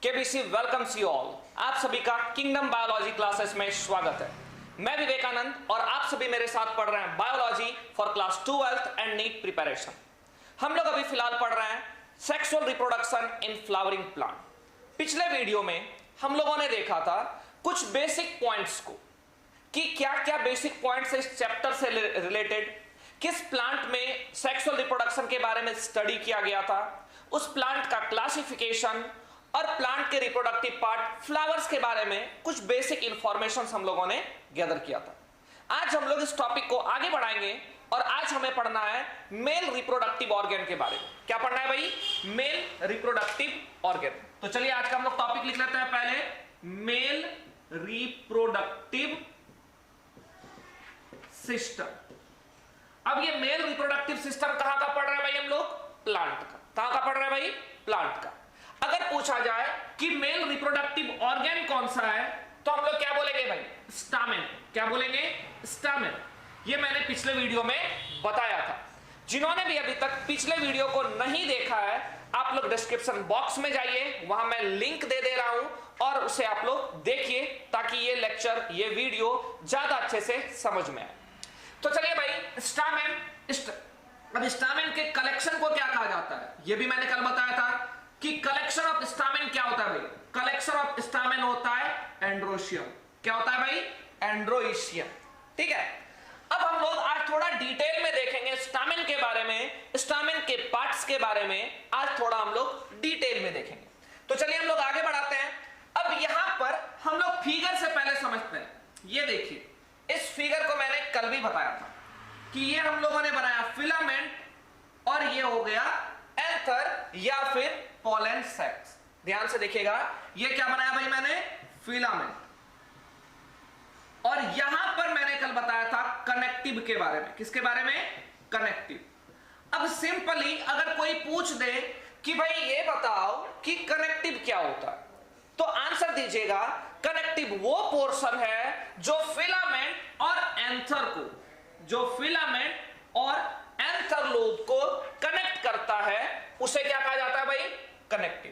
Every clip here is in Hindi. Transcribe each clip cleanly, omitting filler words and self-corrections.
KBC welcomes you all. आप सभी का किंगडम बायोलॉजी क्लासेस में स्वागत है। मैं विवेकानंद और आप सभी मेरे साथ पढ़ रहे हैं biology for class 12th and NEET preparation. हम लोग अभी फिलहाल पढ़ रहे हैं sexual reproduction in flowering plant. पिछले वीडियो में हम लोगों ने देखा था कुछ बेसिक पॉइंट्स को कि क्या क्या बेसिक पॉइंट्स इस चैप्टर से रिलेटेड, किस प्लांट में सेक्सुअल रिप्रोडक्शन के बारे में स्टडी किया गया था, उस प्लांट का क्लासिफिकेशन और प्लांट के रिप्रोडक्टिव पार्ट फ्लावर्स के बारे में कुछ बेसिक इंफॉर्मेशन हम लोगों ने गैदर किया था। आज हम लोग इस टॉपिक को आगे बढ़ाएंगे और आज हमें पढ़ना है मेल रिप्रोडक्टिव ऑर्गन के बारे में। क्या पढ़ना है भाई? Male reproductive organ. तो चलिए आज का हम लोग टॉपिक लिख लेते हैं पहले, मेल रिप्रोडक्टिव सिस्टम। अब ये मेल रिप्रोडक्टिव सिस्टम कहां का पढ़ रहे हैं भाई हम लोग? प्लांट का। कहां का पढ़ रहे हैं भाई? प्लांट का। अगर पूछा जाए कि मेल रिप्रोडक्टिव ऑर्गन कौन सा है तो हम लोग क्या बोलेंगे भाई? स्टामेन। क्या बोलेंगे? स्टामेन। ये मैंने पिछले वीडियो में बताया था। जिन्होंने भी अभी तक पिछले वीडियो को नहीं देखा है आप लोग डिस्क्रिप्शन बॉक्स में जाइए, वहां मैं लिंक दे दे रहा हूं और उसे आप लोग देखिए ताकि ये लेक्चर, ये वीडियो ज्यादा अच्छे से समझ में आए। तो चलिए भाई, स्टामेन। अब स्टामेन के कलेक्शन को क्या कहा जाता है ये भी मैंने कल बताया था कि कलेक्शन ऑफ स्टामेन क्या होता है भाई? कलेक्शन ऑफ स्टामेन होता है एंड्रोशियम। क्या होता है भाई? एंड्रोइशियम। ठीक है। अब हम लोग आज थोड़ा डिटेल में देखेंगे स्टामेन के बारे में, स्टामेन के पार्ट्स के बारे में आज थोड़ा हम लोग डिटेल में देखेंगे। तो चलिए हम लोग आगे बढ़ाते हैं। अब यहां पर हम लोग फिगर से पहले समझते हैं। ये देखिए, इस फिगर को मैंने कल भी बताया था कि ये हम लोगों ने बनाया फिलामेंट और ये हो गया एंथर या फिर पोलन सेक्स। ध्यान से देखिएगा, ये क्या बनाया भाई मैंने? फिलामेंट। और यहां पर मैंने कल बताया था कनेक्टिव के बारे में। किसके बारे में? कनेक्टिव। अब सिंपली अगर कोई पूछ दे कि भाई ये बताओ कि कनेक्टिव क्या होता है तो आंसर दीजिएगा, कनेक्टिव वो पोर्शन है जो फिलामेंट और एंथर को, जो फिलामेंट और एंथर लोब को कनेक्ट करता है उसे क्या कहा जाता है भाई? कनेक्टिव।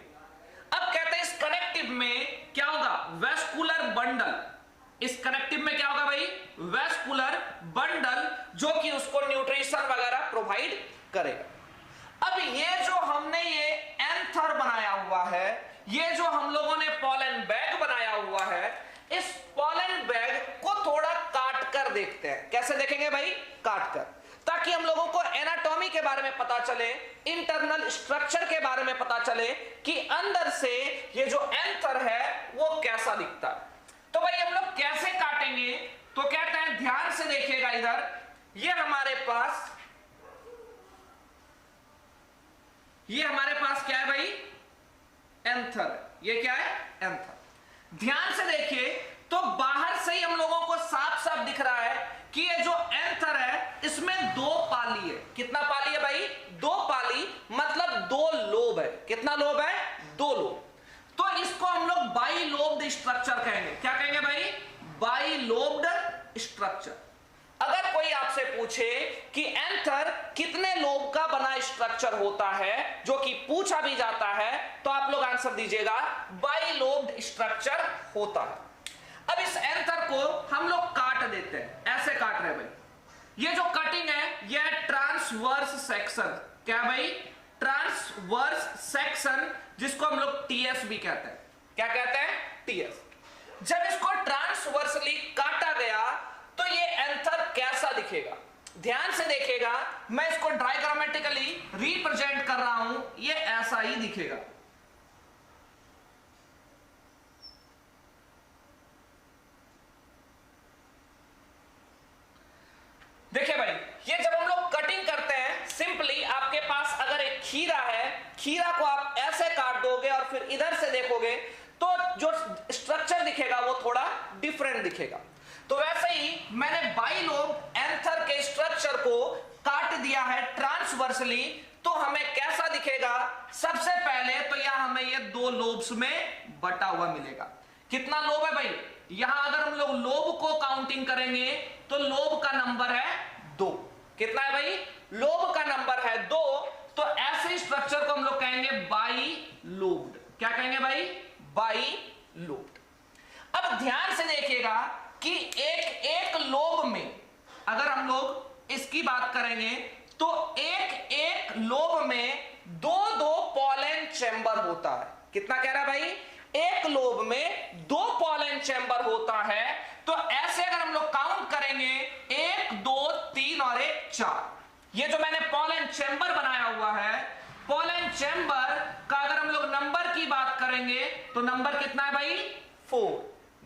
अब कहते हैं इस कनेक्टिव में क्या होगा? Vascular bundle. इस कनेक्टिव में क्या होगा भाई? वेस्कुलर बंडल, जो कि उसको न्यूट्रिशन वगैरह प्रोवाइड करेगा। अब ये जो हमने ये एंथर बनाया हुआ है, ये जो हम लोगों ने पोलन बैग बनाया हुआ है, इस पोलन बैग को थोड़ा काट कर देखते हैं। कैसे देखेंगे भाई? काट कर, ताकि हम लोगों को एनाटॉमी के बारे में पता चले, इंटरनल स्ट्रक्चर के बारे में पता चले कि अंदर से ये जो एंथर है वो कैसा दिखता है। तो भाई हम लोग कैसे काटेंगे? तो कहते हैं ध्यान से देखिएगा, इधर ये हमारे पास क्या है भाई? एंथर। ये क्या है? एंथर। ध्यान से देखिए तो बाहर से ही हम लोगों को साफ साफ दिख रहा है कि ये जो एंथर है इसमें दो पाली है। कितना पाली है भाई? दो पाली, मतलब दो लोब है। कितना लोब है? दो लोब। तो इसको हम लोग बाइलोब्ड स्ट्रक्चर कहेंगे। क्या कहेंगे भाई? Bilobed structure. अगर कोई आपसे पूछे कि एंथर कितने लोब का बना स्ट्रक्चर होता है, जो कि पूछा भी जाता है, तो आप लोग आंसर दीजिएगा बाइलोब्ड स्ट्रक्चर होता है। अब इस एंथर को हम लोग काट देते हैं। ऐसे काट रहे भाई। ये जो कटिंग है ये है ट्रांसवर्स सेक्शन। क्या भाई? ट्रांसवर्स सेक्शन, जिसको हम लोग टीएस भी कहते हैं। क्या कहते हैं? टीएस। जब इसको ट्रांसवर्सली काटा गया तो ये एंथर कैसा दिखेगा? ध्यान से देखिएगा, मैं इसको डायग्रामेटिकली रिप्रेजेंट कर रहा हूं, ये ऐसा ही दिखेगा। देखिए भाई, ये जब हम लोग कटिंग करते हैं, सिंपली आपके पास अगर एक खीरा है, खीरा को आप ऐसे काट दोगे और फिर इधर से देखोगे तो जो स्ट्रक्चर दिखेगा वो थोड़ा डिफरेंट दिखेगा। तो वैसे ही मैंने बाइलोब एंथर के स्ट्रक्चर को काट दिया है ट्रांसवर्सली, तो हमें कैसा दिखेगा? सबसे पहले तो यहां हमें ये दो लोब्स में बटा हुआ मिलेगा। कितना लोब है भाई? यहां अगर हम लोग लोब को काउंटिंग करेंगे तो लोब का नंबर है 2। कितना है भाई? लोब का नंबर है 2। तो ऐसे स्ट्रक्चर को हम लोग कहेंगे बाइलोब्ड। क्या कहेंगे भाई? By lobed. अब ध्यान से देखिएगा कि एक एक लोब में अगर हम लोग इसकी बात करेंगे तो एक एक लोब में दो दो पॉलन चैम्बर होता है। कितना कह रहा है भाई? एक लोब में दो पॉलन चैम्बर होता है। तो ऐसे अगर हम लोग काउंट करेंगे 1 2 3 और 1 4, ये जो मैंने पॉलन चैम्बर बनाया हुआ है, पॉलन चैम्बर का अगर हम लोग नंबर की बात करेंगे तो नंबर कितना है भाई? 4।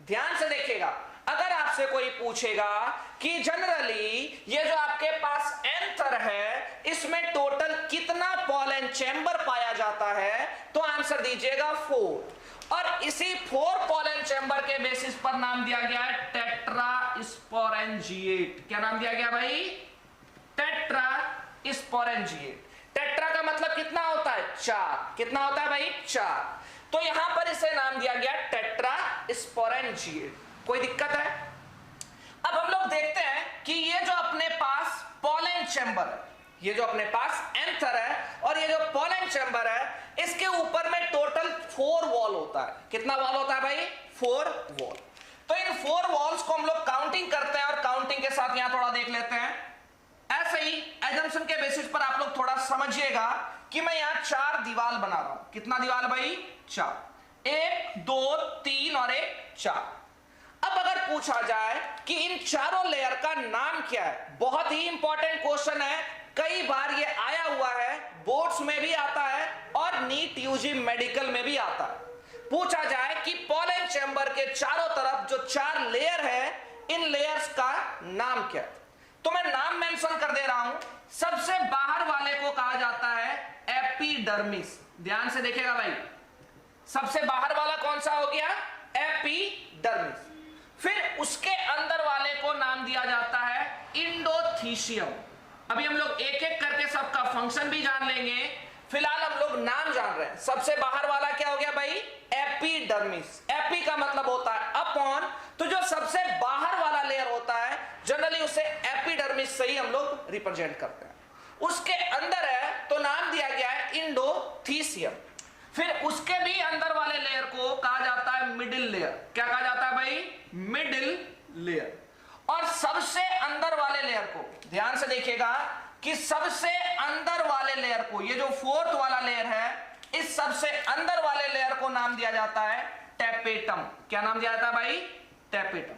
ध्यान से देखिएगा, अगर आपसे कोई पूछेगा कि जनरली ये जो आपके पास एंथर है इसमें टोटल कितना पॉलन चैम्बर पाया जाता है, तो आंसर दीजिएगा 4। और इसी 4 पॉलन चैम्बर के बेसिस पर नाम दिया गया है टेट्रास्पोरेंजिएट। क्या नाम दिया गया भाई? टेट्रास्पोरेंजिएट। टेट्रा का मतलब कितना होता है? 4। कितना होता है भाई? 4। तो यहां पर इसे नाम दिया गया टेट्रास्पोरेंजिएट। कोई दिक्कत है? अब हम लोग देखते हैं कि ये जो अपने पास पॉलन चैम्बर है, ये जो अपने पास एंथर है और ये जो पॉलन चैम्बर है, इसके ऊपर में टोटल 4 वॉल होता है। कितना वॉल होता है भाई? 4 वॉल। तो इन 4 वॉल्स को हम लोग काउंटिंग करते हैं और काउंटिंग के साथ यहां थोड़ा देख लेते हैं। ऐसे ही एजम्पशन के बेसिस पर आप लोग थोड़ा समझिएगा कि मैं यहां 4 दीवार बना रहा हूं। कितना दीवार भाई? 4। 1 2 3 और 1 4। अब अगर पूछा जाए कि इन चारों लेयर का नाम क्या है, बहुत ही इंपॉर्टेंट क्वेश्चन है, कई बार ये आया हुआ है, बोर्ड्स में भी आता है और नीट यूजी मेडिकल में भी आता है। पूछा जाए कि पॉलन चैम्बर के चारों तरफ जो 4 लेयर है, इन लेयर्स का नाम क्या है, तो मैं नाम मेंशन कर दे रहा हूं। सबसे बाहर वाले को कहा जाता है एपिडर्मिस। ध्यान से देखिएगा भाई, सबसे बाहर वाला कौन सा हो गया? एपिडर्मिस। फिर उसके अंदर वाले को नाम दिया जाता है इंडोथीशियम। अभी हम लोग एक एक करके सबका फंक्शन भी जान लेंगे, फिलहाल हम लोग नाम जान रहे हैं। सबसे बाहर वाला क्या हो गया भाई? एपिडर्मिस। एपी का मतलब होता है अपॉन, तो जो सबसे बाहर वाला लेयर होता है जनरली उसे एपिडर्मिस से ही हम लोग रिप्रेजेंट करते हैं। उसके अंदर है तो नाम दिया गया है इंडोथीशियम। फिर उसके भी अंदर वाले लेयर को कहा जाता है मिडिल लेयर। क्या कहा जाता है भाई? Middle layer. और सबसे अंदर वाले लेयर को ध्यान से देखिएगा कि सबसे अंदर वाले लेयर को, ये जो 4th वाला लेयर है, इस सबसे अंदर वाले लेयर को नाम दिया जाता है टेपेटम। क्या नाम दिया जाता है भाई? टेपेटम।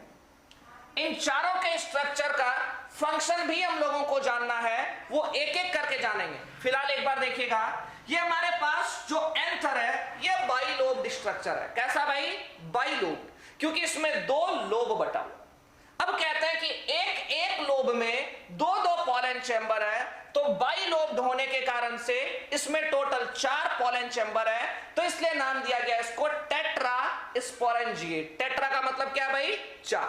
इन चारों के स्ट्रक्चर का फंक्शन भी हम लोगों को जानना है, वो एक एक करके जानेंगे। फिलहाल एक बार देखिएगा, ये हमारे पास जो एंथर है ये बाइलोब्ड स्ट्रक्चर है। कैसा भाई? बाइलोब्ड, क्योंकि इसमें 2 लोब बटा हुआ। अब कहते हैं कि एक एक लोब में 2 2 पॉलन चैम्बर है, तो बाइलोब्ड होने के कारण से इसमें टोटल 4 पॉलन चैम्बर है, तो इसलिए नाम दिया गया इसको टेट्रास्पोरेंजिएट। टेट्रा का मतलब क्या भाई? 4।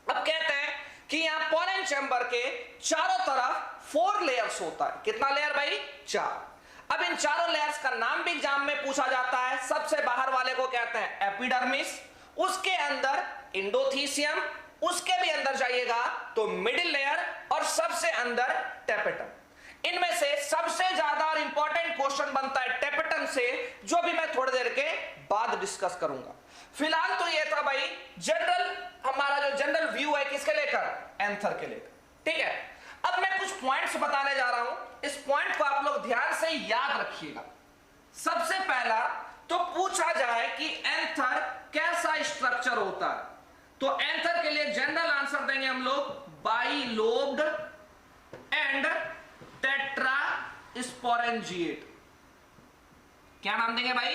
अब कहते हैं कि यहां पॉलन चैम्बर के चारों तरफ 4 लेयर्स होता है। कितना लेयर भाई? 4। अब इन चारों लेयर्स का नाम भी एग्जाम में पूछा जाता है। सबसे बाहर वाले को कहते हैं एपिडर्मिस, उसके अंदर इंडोथीशियम, उसके भी अंदर जाइएगा तो मिडिल लेयर, और सबसे अंदर टेपेटम। इनमें से सबसे ज्यादा और इंपॉर्टेंट क्वेश्चन बनता है टेपेटम से, जो भी मैं थोड़ी देर के बाद डिस्कस करूंगा। फिलहाल तो ये था भाई जनरल, हमारा जो जनरल व्यू है किसके लेकर? एंथर के लेकर। ठीक है, अब मैं कुछ पॉइंट्स बताने जा रहा हूं, इस पॉइंट को आप लोग ध्यान से याद रखिएगा। सबसे पहला तो पूछा जाए कि एंथर कैसा स्ट्रक्चर होता है, तो एंथर के लिए जनरल आंसर देंगे हम लोग बाइलोब्ड एंड टेट्रास्पोरेंजिएट। क्या नाम देंगे भाई?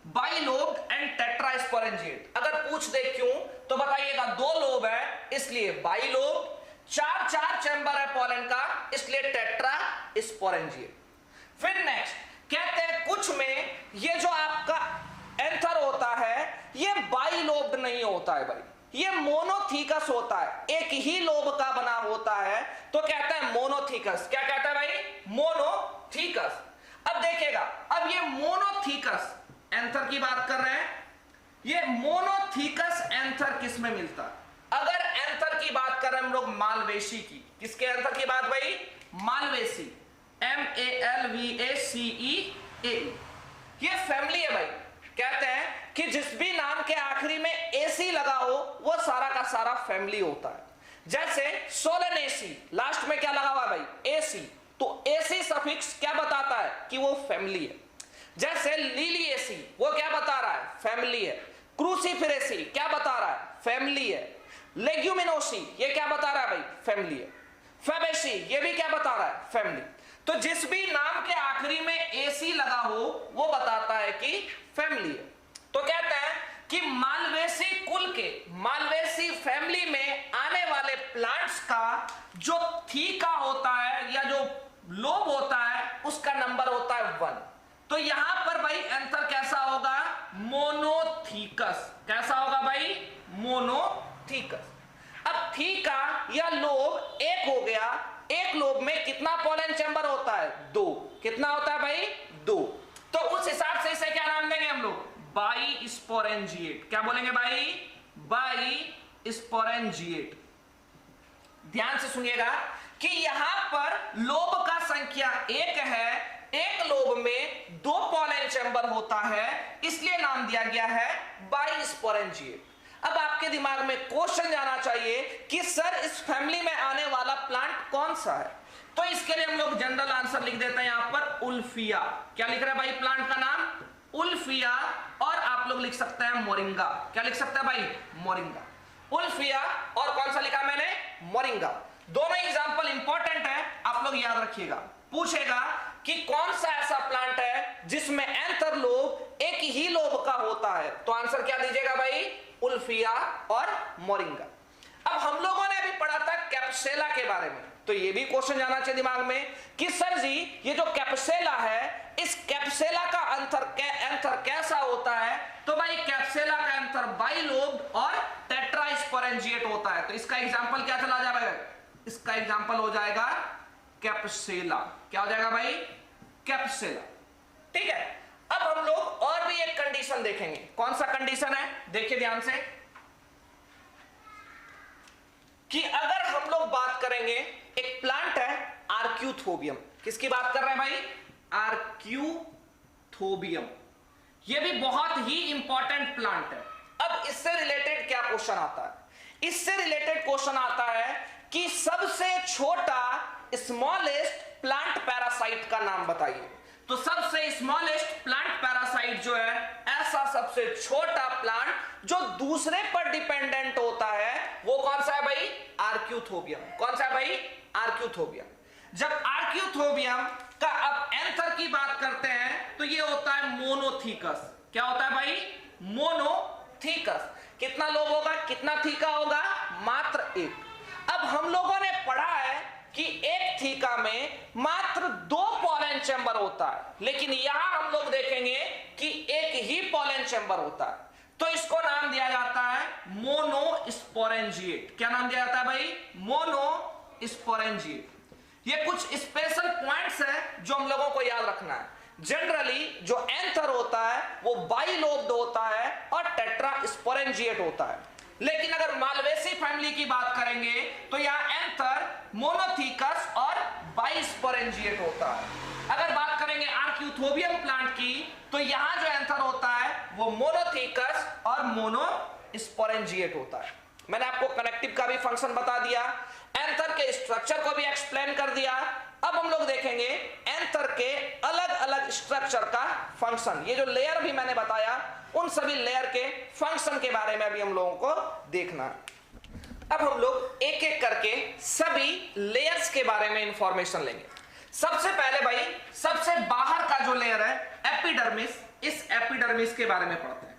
Bilobed and tetrasporangiate. अगर पूछ दे क्यों तो बताइएगा, 2 लोब है इसलिए बाइलोब्ड, 4 चैम्बर है पॉलन का इसलिए टेट्रास्पोरेंजिएट। फिर नेक्स्ट कहते हैं कुछ में ये जो आपका एंथर होता है ये बाइलोब्ड नहीं होता है भाई, ये मोनोथीकस होता है, एक ही लोब का बना होता है, तो कहता है मोनोथीकस। क्या कहता है भाई? मोनोथीकस। अब देखिएगा, अब ये मोनोथीकस एंथर की बात कर रहे हैं, ये मोनोथीकस एंथर किस में मिलता है? अगर एंथर की बात कर रहे हैं हम लोग मालवेसी की, किसके एंथर की बात भाई? Malvaceae, MALVACEA। ये फैमिली है भाई। कहते हैं कि जिस भी नाम के आखिरी में एसी लगा हो वो सारा का सारा फैमिली होता है। जैसे सोलेनेसी, लास्ट में क्या लगा हुआ भाई? एसी, तो एसी सफिक्स क्या बताता है कि वो फैमिली है। जैसे लिलिएसी, वो क्या बता रहा है? फैमिली है। क्रूसीफेरेसी क्या बता रहा है? फैमिली है। लेग्यूमिनोसी ये क्या बता रहा है भाई? फैमिली है। फेबेसी ये भी क्या बता रहा है? फैमिली। तो जिस भी नाम के आखिरी में एसी लगा हो वो बताता है कि फैमिली है। तो कहते हैं कि मालवेसी कुल के, मालवेसी फैमिली में आने वाले प्लांट्स का जो थीका होता है या जो लोब होता है उसका नंबर होता है 1। तो यहां पर भाई आंसर कैसा होगा? मोनोथीकस। कैसा होगा भाई? मोनोथीकस। अब थीका या लोब एक हो गया, एक लोब में कितना पोलन चैम्बर होता है? 2। कितना होता है भाई? 2। तो उस हिसाब से इसे क्या नाम देंगे हम लोग? बाइस्पोरेंजिएट। क्या बोलेंगे भाई? बाइस्पोरेंजिएट। ध्यान से सुनिएगा कि यहां पर लोब का संख्या 1 है, एक लोब में 2 पोलन चैम्बर होता है, इसलिए नाम दिया गया है बाइस्पोरेंजिएट। अब आपके दिमाग में क्वेश्चन जाना चाहिए कि सर इस फैमिली में आने वाला प्लांट कौन सा है? तो इसके लिए हम लोग जनरल आंसर लिख देते हैं यहां पर उल्फिया। क्या लिख रहे हैं भाई? प्लांट का नाम उल्फिया। और आप लोग लिख सकते हैं मोरिंगा। क्या लिख सकते हैं भाई? मोरिंगा। उल्फिया और कौन सा लिखा मैंने? मोरिंगा। दोनों एग्जांपल इंपॉर्टेंट है, आप लोग याद रखिएगा। पूछेगा कि कौन सा ऐसा प्लांट है जिसमें एंथर लोब एक ही लोब का होता है, तो आंसर क्या दीजिएगा भाई? उल्फिया और मोरिंगा। अब हम लोगों ने अभी पढ़ा था कैप्सेला के बारे में, तो ये भी क्वेश्चन जाना चाहिए दिमाग में कि सर जी ये जो कैप्सेला है, इस कैप्सेला का एंथर कैसा होता है? तो भाई कैप्सेला का एंथर बाइलोब और टेट्रास्पोरेंजिएट होता है। तो इसका एग्जांपल क्या चला जाएगा? इसका एग्जांपल हो जाएगा कैप्सेला। क्या हो जाएगा भाई? कैप्सेला। ठीक है। अब हम लोग और भी एक कंडीशन देखेंगे। कौन सा कंडीशन है? देखिए ध्यान से कि अगर हम लोग बात करेंगे, एक प्लांट है आर्क्यूथोबियम। किसकी बात कर रहे हैं भाई? आर्क्यूथोबियम। यह भी बहुत ही इंपॉर्टेंट प्लांट है। अब इससे रिलेटेड क्या क्वेश्चन आता है? इससे रिलेटेड क्वेश्चन आता है कि सबसे छोटा स्मॉलेस्ट प्लांट पैरासाइट का नाम बताइए। तो सबसे स्मॉलेस्ट प्लांट पैरासाइट जो है, ऐसा सबसे छोटा प्लांट जो दूसरे पर डिपेंडेंट होता है, वो कौन सा है भाई? आर्क्यूथोबियम। कौन सा है भाई? आर्क्यूथोबियम। जब आर्क्यूथोबियम का अब एंथर की बात करते हैं तो ये होता है मोनोथीकस। क्या होता है भाई? मोनोथीकस। कितना लोब होगा? कितना थीका होगा? मात्र 1। अब हम लोगों ने पढ़ा है कि एक थीका में मात्र 2 पोलन चैम्बर होता है, लेकिन यहां हम लोग देखेंगे कि एक ही पोलन चैम्बर होता है, तो इसको नाम दिया जाता है मोनोस्पोरेंजिएट। क्या नाम दिया जाता है भाई? मोनोस्पोरेंजिएट। ये कुछ स्पेशल पॉइंट्स है जो हम लोगों को याद रखना है। जनरली जो एंथर होता है वो बाइलोब्ड होता है और टेट्रास्पोरेंजिएट होता है, लेकिन अगर मालवेसी फैमिली की बात करेंगे तो यहां एंथर मोनोथीकस और बाइस्पोरेंजिएट होता है। अगर बात करेंगे आर्क्यूथोबियम प्लांट की तो यहां जो एंथर होता है वो मोनोथीकस और मोनोस्पोरेंजिएट होता है। मैंने आपको कनेक्टिव का भी फंक्शन बता दिया, एंथर के स्ट्रक्चर को भी एक्सप्लेन कर दिया। अब हम लोग देखेंगे एंथर के अलग अलग स्ट्रक्चर का फंक्शन। ये जो लेयर भी मैंने बताया उन सभी लेयर के फंक्शन के बारे में भी हम लोगों को देखना है। अब हम लोग एक एक करके सभी लेयर्स के बारे में इंफॉर्मेशन लेंगे। सबसे पहले भाई सबसे बाहर का जो लेयर है एपिडर्मिस, इस एपिडर्मिस के बारे में पढ़ते हैं।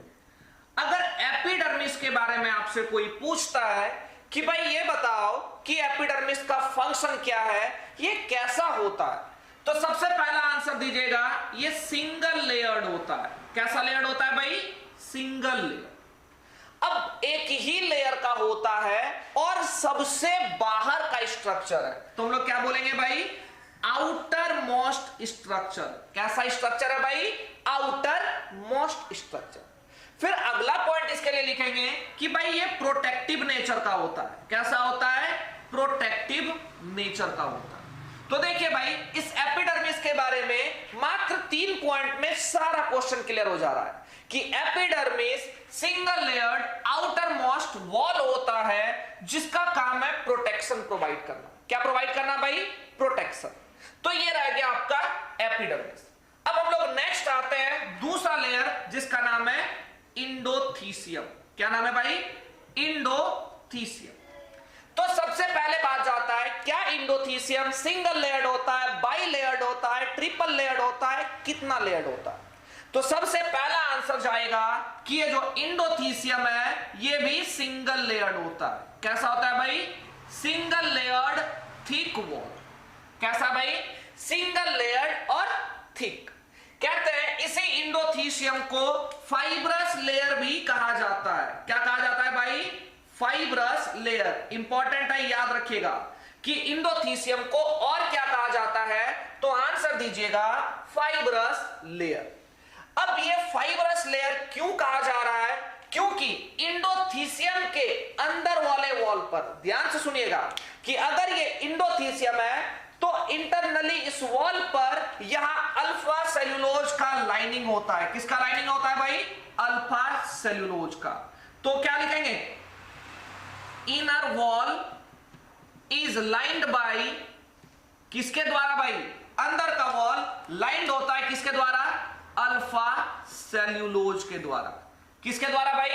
अगर एपिडर्मिस के बारे में आपसे कोई पूछता है कि भाई ये बताओ कि एपिडर्मिस का फंक्शन क्या है, ये कैसा होता है, तो सबसे पहला आंसर दीजिएगा ये सिंगल लेयर्ड होता है। कैसा लेयर्ड होता है भाई? Single layer. अब एक ही लेयर का होता है और सबसे बाहर का स्ट्रक्चर है, तो हम लोग क्या बोलेंगे भाई? Outer most structure. कैसा स्ट्रक्चर है भाई? Outer most structure. फिर अगला पॉइंट इसके लिए लिखेंगे कि भाई ये प्रोटेक्टिव नेचर का होता है। कैसा होता है? प्रोटेक्टिव नेचर का होता है। तो देखिए भाई इस एपिडर्मिस के बारे में मात्र 3 पॉइंट में सारा क्वेश्चन क्लियर हो जा रहा है कि epidermis single layered outer most wall होता है जिसका काम है प्रोटेक्शन प्रोवाइड करना। क्या प्रोवाइड करना भाई? प्रोटेक्शन। तो ये रह गया आपका एपिडर्मिस। अब हम लोग नेक्स्ट आते हैं दूसरा लेयर जिसका नाम है इंडोथीसियम। क्या नाम है भाई? इंडोथीसियम। तो सबसे पहले बात जाता है, क्या इंडोथीसियम सिंगल लेयर्ड होता है, बाई लेयर्ड होता है, ट्रिपल लेयर्ड होता है, कितना लेयर्ड होता है? तो सबसे पहला आंसर जाएगा कि ये जो इंडोथीसियम है ये भी सिंगल लेयर्ड होता है। कैसा होता है भाई? Single layered thick wall. कैसा भाई? सिंगल लेयर्ड और थिक। कहते हैं इसी इंडोथीसियम को फाइब्रस लेयर भी कहा जाता है। क्या कहा जाता है भाई? Fibrous layer. इंपॉर्टेंट है, याद रखिएगा कि इंडोथीसियम को और क्या कहा जाता है, तो आंसर दीजिएगा फाइब्रस लेयर। अब ये फाइब्रस लेयर क्यों कहा जा रहा है? क्योंकि इंडोथीसियम के अंदर वाले वॉल पर, ध्यान से सुनिएगा, कि अगर ये इंडोथीसियम है तो इंटरनली इस वॉल पर यहां अल्फा सेल्यूलोज का लाइनिंग होता है। किसका लाइनिंग होता है भाई? अल्फा सेल्यूलोज का। तो क्या लिखेंगे? Inner wall is lined by, किसके द्वारा भाई? अंदर का वॉल लाइंड होता है किसके द्वारा? अल्फा सेल्यूलोज के द्वारा। किसके द्वारा भाई?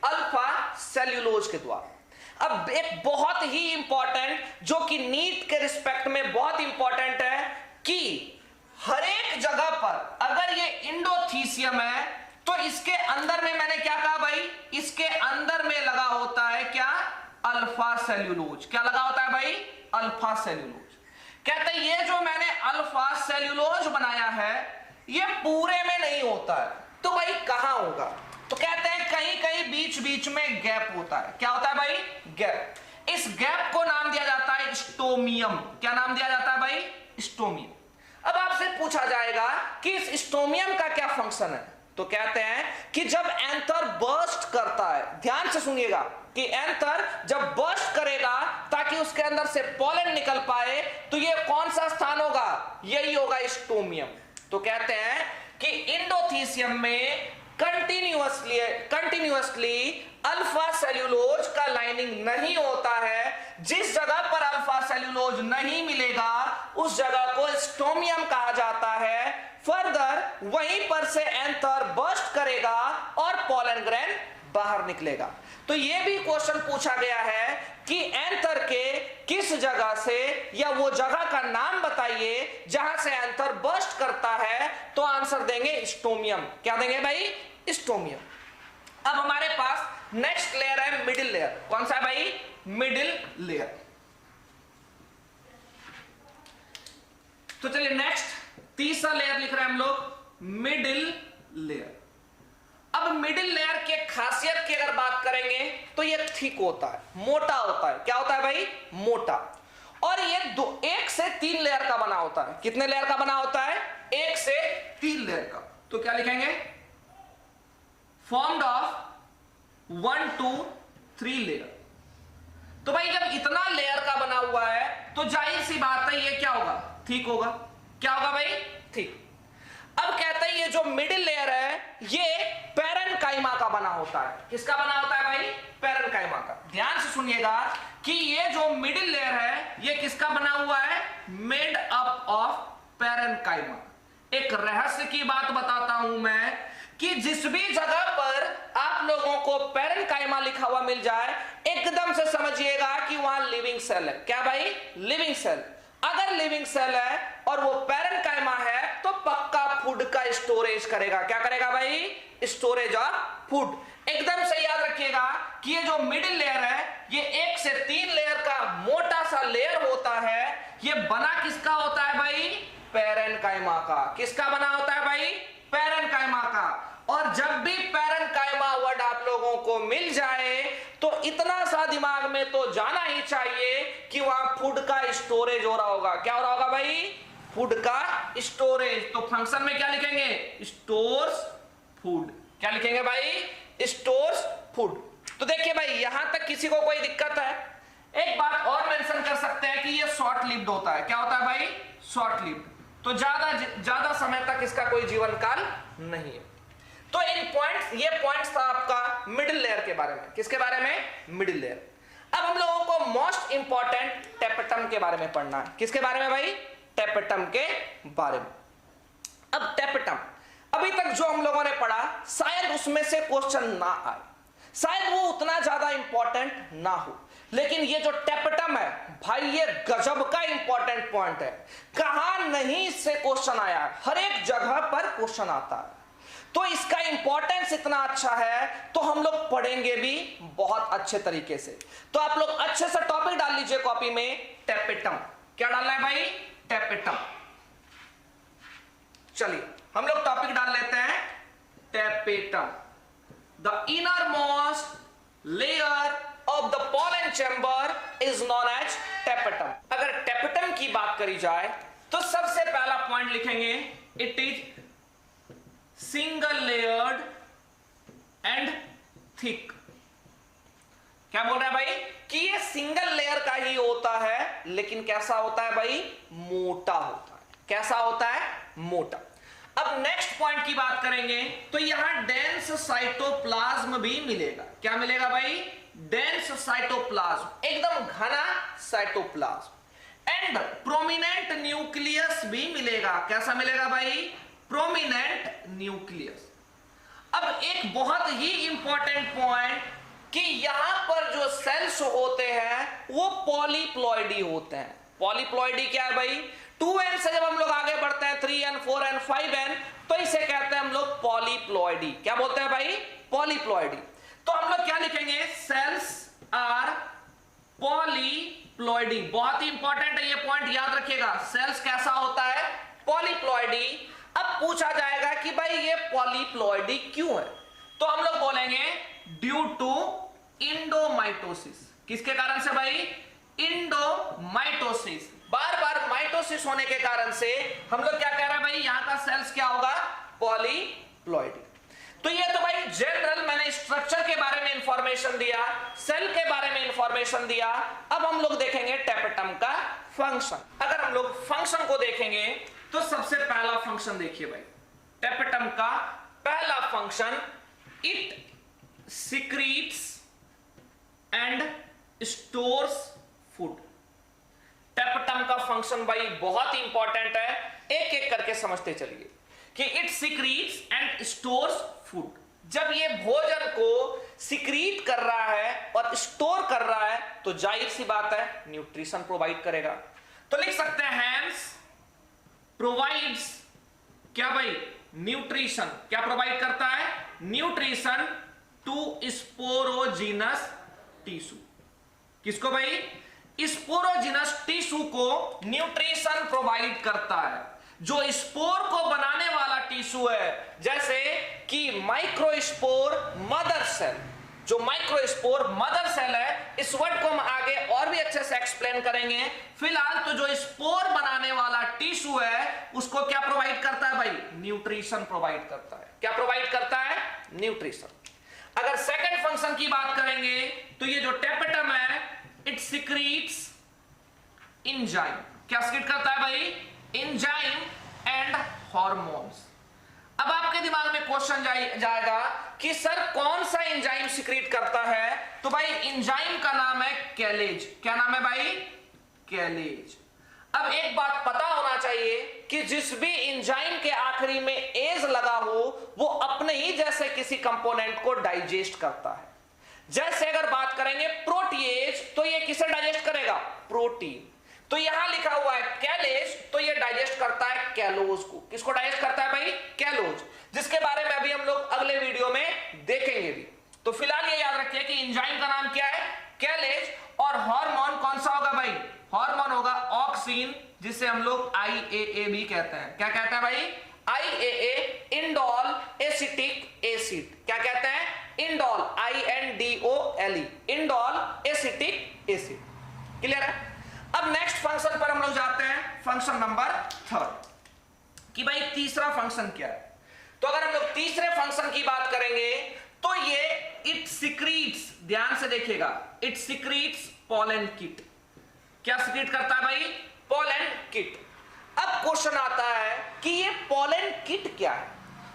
अल्फा सेल्यूलोज के द्वारा। अब एक बहुत ही इंपॉर्टेंट, जो कि नीट के रिस्पेक्ट में बहुत इंपॉर्टेंट है, कि हर एक जगह पर अगर ये इंडोथीसियम है तो इसके अंदर में मैंने क्या कहा भाई? इसके अंदर में लगा होता है क्या? Alpha cellulose. क्या लगा होता है भाई? Alpha cellulose. कहते हैं ये जो मैंने अल्फा सेल्यूलोज बनाया है ये पूरे में नहीं होता है, तो भाई कहां होगा? तो कहते हैं कहीं कहीं बीच बीच में गैप होता है। क्या होता है भाई? गैप। इस गैप को नाम दिया जाता है स्टोमियम। क्या नाम दिया जाता है भाई? स्टोमियम। अब आपसे पूछा जाएगा कि इस स्टोमियम का क्या फंक्शन है, तो कहते हैं कि जब एंथर बर्स्ट करता है, ध्यान से सुनिएगा, कि एंथर जब बर्स्ट करेगा ताकि उसके अंदर से पॉलन निकल पाए, तो ये कौन सा स्थान होगा? यही होगा स्टोमियम। तो कहते हैं कि इंडोथीसियम में कंटिन्यूअसली अल्फा सेल्यूलोज का लाइनिंग नहीं होता है। जिस जगह पर अल्फा सेल्यूलोज नहीं मिलेगा उस जगह को स्टोमियम कहा जाता है। फर्दर वहीं पर से एंथर बर्स्ट करेगा और पॉलन ग्रेन बाहर निकलेगा। तो यह भी क्वेश्चन पूछा गया है कि एंथर के किस जगह से, या वो जगह का नाम बताइए जहां से एंथर बर्स्ट करता है, तो आंसर देंगे स्टोमियम। क्या देंगे भाई? स्टोमियम। अब हमारे पास नेक्स्ट लेयर है मिडिल लेयर। कौन सा है भाई? Middle layer. तो चलिए नेक्स्ट तीसरा लेयर लिख रहे हैं हम लोग, मिडिल लेयर। अब मिडिल लेयर के खासियत की अगर बात करेंगे तो ये थिक होता है, मोटा होता है। क्या होता है भाई? मोटा। और ये 1 से 3 लेयर का बना होता है। कितने लेयर का बना होता है? 1 से 3 लेयर का। तो क्या लिखेंगे? Formed of 1 to 3 layer. तो भाई जब इतना लेयर का बना हुआ है तो जाहिर सी बात है ये क्या होगा? थिक होगा। क्या होगा भाई? थिक। अब कहते हैं ये जो मिडिल लेयर है ये पैरेन्काइमा का बना होता है। किसका बना होता है भाई? पैरेन्काइमा का। ध्यान से सुनिएगा कि ये जो मिडिल लेयर है ये किसका बना हुआ है? Made up of parenchyma. एक रहस्य की बात बताता हूं मैं, कि जिस भी जगह पर आप लोगों को पैरेन्काइमा लिखा हुआ मिल जाए एकदम से समझिएगा कि वहां लिविंग सेल है। क्या भाई? Living cell. अगर लिविंग सेल है और वो पैरेन्काइमा है तो पक्का फूड का स्टोरेज करेगा। क्या करेगा भाई? Storage of food. एकदम से याद रखिएगा कि ये जो मिडिल लेयर है ये 1 से 3 लेयर का मोटा सा लेयर होता है। ये बना किसका होता है भाई? पैरेन्काइमा का। किसका बना होता है भाई? पैरेन्काइमा का। और जब भी पैरेन्काइमा वर्ड आप लोगों को मिल जाए तो इतना सा दिमाग में तो जाना ही चाहिए कि वहां फूड का स्टोरेज हो रहा होगा। क्या हो रहा होगा भाई? फूड का स्टोरेज। तो फंक्शन में क्या लिखेंगे? Stores food. क्या लिखेंगे भाई? Stores food. तो देखिए भाई यहां तक किसी को कोई दिक्कत है? एक बात और मेंशन कर सकते हैं कि ये शॉर्ट लिव्ड होता है। क्या होता है भाई? Short lived. तो ज्यादा समय तक इसका कोई जीवन काल नहीं है। तो इन पॉइंट्स, ये पॉइंट्स था आपका मिडिल लेयर के बारे में। किसके बारे में? Middle layer. अब हम लोगों को मोस्ट इंपॉर्टेंट टेपेटम के बारे में पढ़ना है। किसके बारे में भाई? टेपेटम के बारे में। अब टेपेटम अभी तक जो हम लोगों ने पढ़ा शायद उसमें से क्वेश्चन ना आए, शायद वो उतना ज्यादा इंपॉर्टेंट ना हो, लेकिन ये जो टेपेटम है भाई ये गजब का इंपॉर्टेंट पॉइंट है। कहां नहीं इससे क्वेश्चन आया, हर एक जगह पर क्वेश्चन आता है। तो इसका इंपॉर्टेंस इतना अच्छा है तो हम लोग पढ़ेंगे भी बहुत अच्छे तरीके से। तो आप लोग अच्छे से टॉपिक डाल लीजिए कॉपी में, टेपेटम। क्या डालना है भाई? टेपेटम। चलिए हम लोग टॉपिक डाल लेते हैं tapetum. The inner most layer of the pollen chamber is known as tapetum. अगर टेपेटम की बात करी जाए तो सबसे पहला पॉइंट लिखेंगे, it is single layered and thick. क्या बोल रहा है भाई? कि ये सिंगल लेयर का ही होता है, लेकिन कैसा होता है भाई? मोटा होता है। कैसा होता है? मोटा। अब नेक्स्ट पॉइंट की बात करेंगे तो यहां डेंस साइटोप्लाज्म भी मिलेगा। क्या मिलेगा भाई? डेंस साइटोप्लाज्म, एकदम घना साइटोप्लाज्म। एंड प्रोमिनेंट न्यूक्लियस भी मिलेगा। कैसा मिलेगा भाई? Prominent nucleus. अब एक बहुत ही इंपॉर्टेंट पॉइंट कि यहां पर जो सेल्स होते हैं वो पॉलीप्लॉइडी होते हैं। पॉलीप्लॉइडी क्या है भाई? 2n से जब हम लोग आगे बढ़ते हैं 3n 4n 5n तो इसे कहते हैं हम लोग पॉलीप्लॉइडी। क्या बोलते हैं भाई? पॉलीप्लॉइडी। तो हम लोग क्या लिखेंगे? Cells are polyploidy. बहुत ही इंपॉर्टेंट है ये पॉइंट, याद रखिएगा। सेल्स कैसा होता है? पॉलीप्लॉइडी। अब पूछा जाएगा कि भाई ये पॉलीप्लॉइडी क्यों है, तो हम लोग बोलेंगे ड्यू टू इंडोमाइटोसिस। किसके कारण से भाई? इंडोमाइटोसिस। बार बार माइटोसिस होने के कारण से हम लोग क्या कह रहे हैं भाई? यहां का सेल्स क्या होगा? पॉलीप्लॉइडी। तो ये तो भाई जनरल मैंने स्ट्रक्चर के बारे में इंफॉर्मेशन दिया, सेल के बारे में इंफॉर्मेशन दिया। अब हम लोग देखेंगे टेपेटम का फंक्शन। अगर हम लोग फंक्शन को देखेंगे तो सबसे पहला फंक्शन देखिए भाई, टेपेटम का पहला function, it secretes and stores food. Tapetum का फंक्शन भाई बहुत इंपॉर्टेंट है, एक एक करके समझते चलिए कि it secretes and stores food. जब ये भोजन को सिक्रीट कर रहा है और स्टोर कर रहा है तो जाहिर सी बात है न्यूट्रिशन प्रोवाइड करेगा। तो लिख सकते हैं हैंस प्रोवाइड्स क्या भाई? न्यूट्रिशन। क्या प्रोवाइड करता है? Nutrition to sporogenous tissue. किसको भाई? स्पोरोजिनस टिश्यू को न्यूट्रिशन प्रोवाइड करता है। जो स्पोर को बनाने वाला टिश्यू है, जैसे कि माइक्रोस्पोर मदर सेल, जो माइक्रोस्पोर मदर सेल है, इस वर्ड को हम आगे और भी अच्छे से एक्सप्लेन करेंगे। फिलहाल तो जो स्पोर बनाने वाला टिश्यू है उसको क्या प्रोवाइड करता है भाई? न्यूट्रिशन प्रोवाइड करता है। क्या प्रोवाइड करता है? न्यूट्रिशन। अगर सेकंड फंक्शन की बात करेंगे तो ये जो टेपेटम है इट सिक्रीट्स एंजाइम। क्या सिक्रीट करता है भाई? Enzyme and hormones. अब आपके दिमाग में क्वेश्चन जाएगा कि सर कौन सा एंजाइम सिक्रीट करता है? तो भाई एंजाइम का नाम है कैलेज। क्या नाम है भाई? कैलेज। अब एक बात पता होना चाहिए कि जिस भी एंजाइम के आखिरी में एज लगा हो वो अपने ही जैसे किसी कंपोनेंट को डाइजेस्ट करता है। जैसे अगर बात करेंगे प्रोटीएज तो ये किसे डाइजेस्ट करेगा? प्रोटीन। तो यहां लिखा हुआ है कैलेज, तो ये डाइजेस्ट करता है कैलोज को। किसको डाइजेस्ट करता है भाई? कैलोज, जिसके बारे में अभी हम लोग अगले वीडियो में देखेंगे भी। तो फिलहाल ये याद रखिए कि एंजाइम का नाम क्या है? कैलेज। और हार्मोन कौन सा होगा भाई? हार्मोन होगा ऑक्सिन, जिसे हम लोग IAA भी कहते हैं। क्या कहते हैं भाई? IAA, indole acetic acid. क्या कहते हैं? Indole, INDOLE, indole acetic acid. Clear है? अब नेक्स्ट फंक्शन पर हम लोग जाते हैं, फंक्शन नंबर 3 कि भाई तीसरा फंक्शन क्या है। तो अगर हम लोग तीसरे फंक्शन की बात करेंगे तो ये इट सिक्रीट्स, ध्यान से देखिएगा, इट सिक्रीट्स पोलन किट। क्या सिक्रीट करता है भाई? Pollen kit. अब क्वेश्चन आता है कि ये पोलन किट क्या है?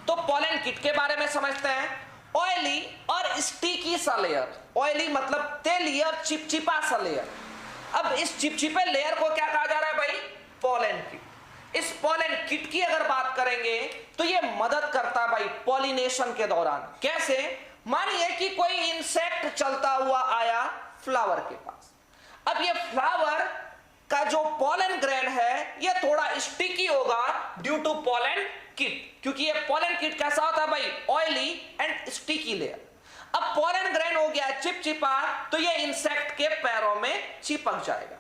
तो पोलन किट के बारे में समझते हैं। ऑयली और स्टिकी सा लेयर, ऑयली मतलब तेलीय और चिपचिपा सा लेयर। अब इस चिपचिपे लेयर को क्या कहा जा रहा है भाई? Pollen kit. इस पोलन किट की अगर बात करेंगे तो ये मदद करता है भाई पॉलिनेशन के दौरान। कैसे? मानिए कि कोई इंसेक्ट चलता हुआ आया फ्लावर के पास। अब ये फ्लावर का जो पोलन ग्रेन है ये थोड़ा स्टिकी होगा ड्यू टू पोलन किट, क्योंकि ये पोलन किट कैसा होता है भाई? Oily and sticky layer. अब पोलन ग्रेन हो गया चिपचिपा, तो ये इंसेक्ट के पैरों में चिपक जाएगा।